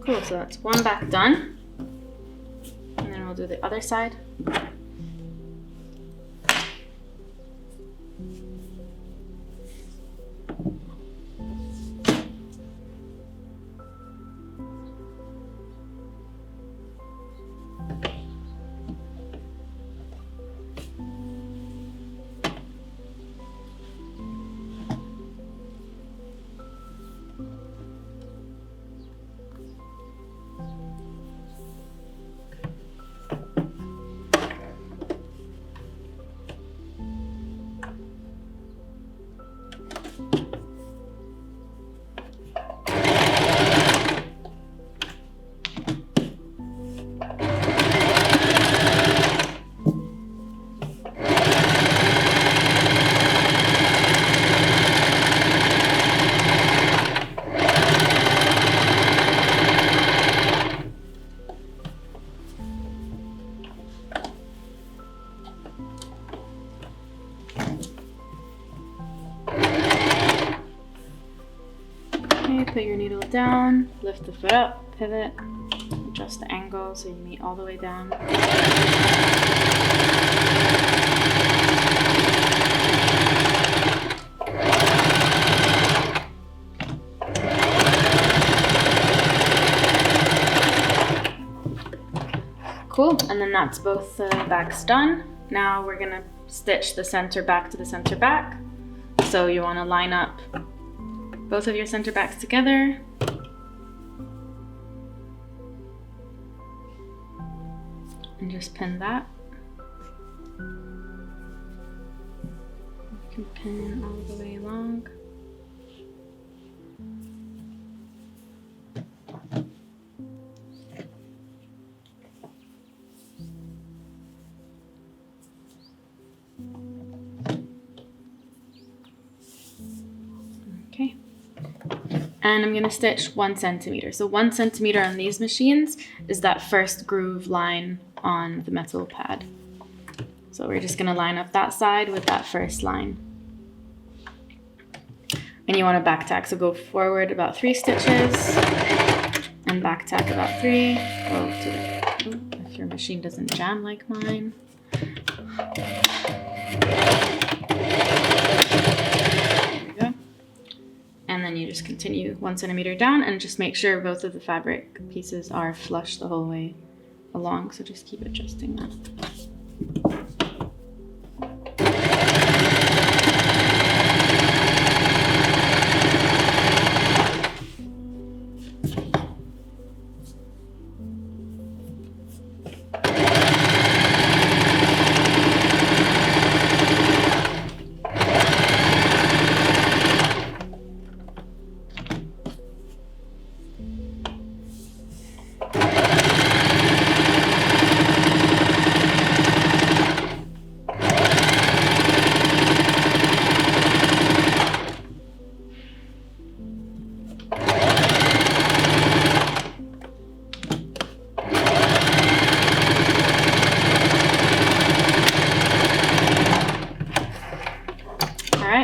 Speaker 1: Cool, so that's 1 back done. And then we'll do the other side. put your needle down, lift the foot up, pivot, adjust the angle so you meet all the way down. Cool, and then that's both backs done. Now we're gonna stitch the center back to the center back. So you wanna line up both of your center backs together. And just pin that. You can pin all the way along. Okay. And I'm gonna stitch 1 centimeter. So 1 centimeter on these machines is that first groove line on the metal pad. So we're just gonna line up that side with that first line. And you wanna back tack, so go forward about 3 stitches and back tack about 3. If your machine doesn't jam like mine. And then you just continue 1 centimeter down and just make sure both of the fabric pieces are flush the whole way along. So just keep adjusting that.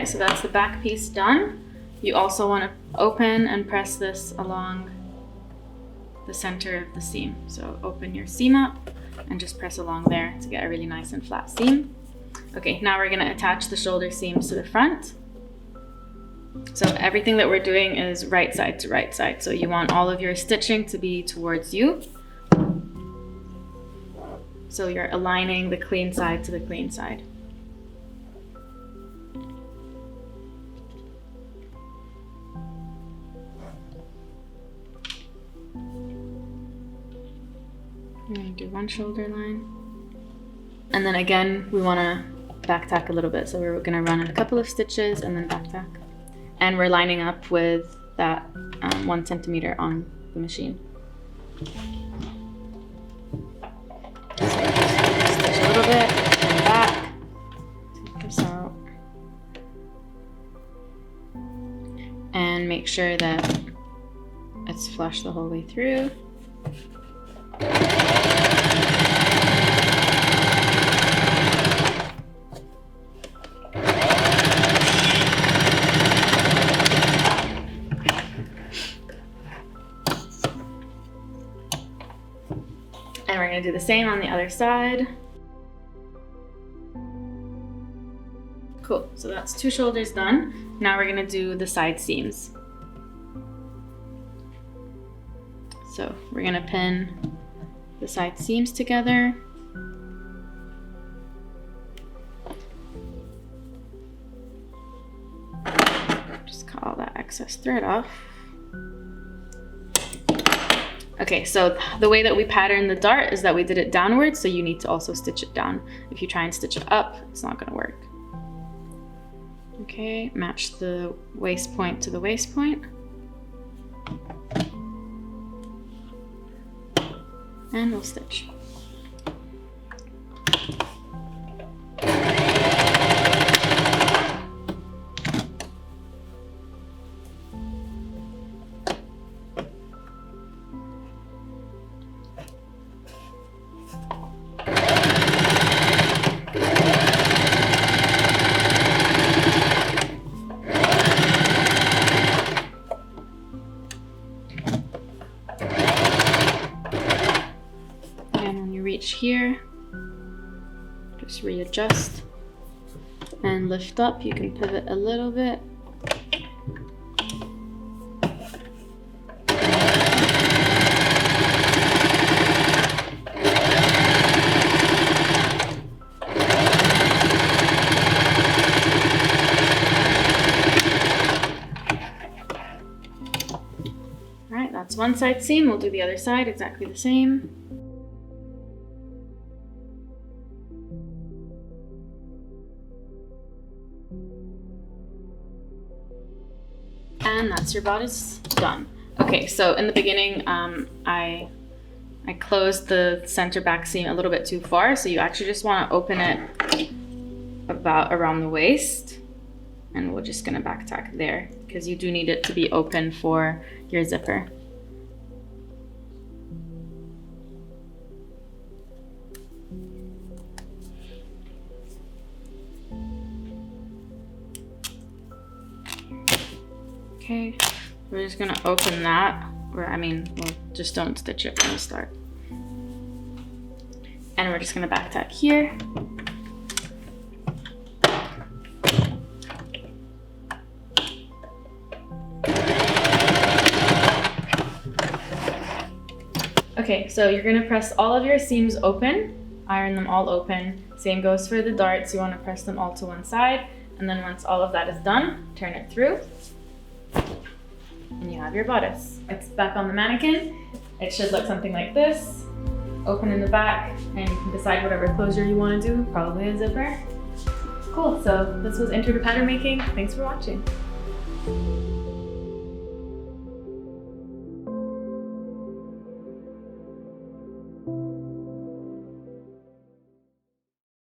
Speaker 1: So that's the back piece done. You also want to open and press this along the center of the seam. So open your seam up and just press along there to get a really nice and flat seam. Okay, now we're going to attach the shoulder seams to the front. So everything that we're doing is right side to right side. So you want all of your stitching to be towards you. So you're aligning the clean side to the clean side. I'm going to do 1 shoulder line. And then again, we want to back tack a little bit. So we're going to run a couple of stitches and then back tack. And we're lining up with that 1 centimeter on the machine. So just stitch a little bit and back. Take this out. And make sure that it's flush the whole way through. And we're going to do the same on the other side. Cool, so that's 2 shoulders done. Now we're going to do the side seams. So we're going to pin the side seams together. Just cut all that excess thread off. Okay, so the way that we patterned the dart is that we did it downwards, so you need to also stitch it down. If you try and stitch it up, it's not gonna work. Okay, match the waist point to the waist point. And we'll stitch. Just readjust and lift up. You can pivot a little bit. Alright, that's one side seam. We'll do the other side exactly the same. And that's your bodice done. Okay, so in the beginning, I closed the center back seam a little bit too far, so you actually just want to open it about around the waist, and we're just gonna back tack there because you do need it to be open for your zipper. Okay, we're just gonna open that, well, just don't stitch it from the start. And we're just gonna back tack here. Okay, so you're gonna press all of your seams open, iron them all open. Same goes for the darts, you wanna press them all to one side, and then once all of that is done, turn it through. And you have your bodice. It's back on the mannequin. It should look something like this. Open in the back, and you can decide whatever closure you want to do, probably a zipper. Cool, so this was Intro to Pattern Making. Thanks for watching.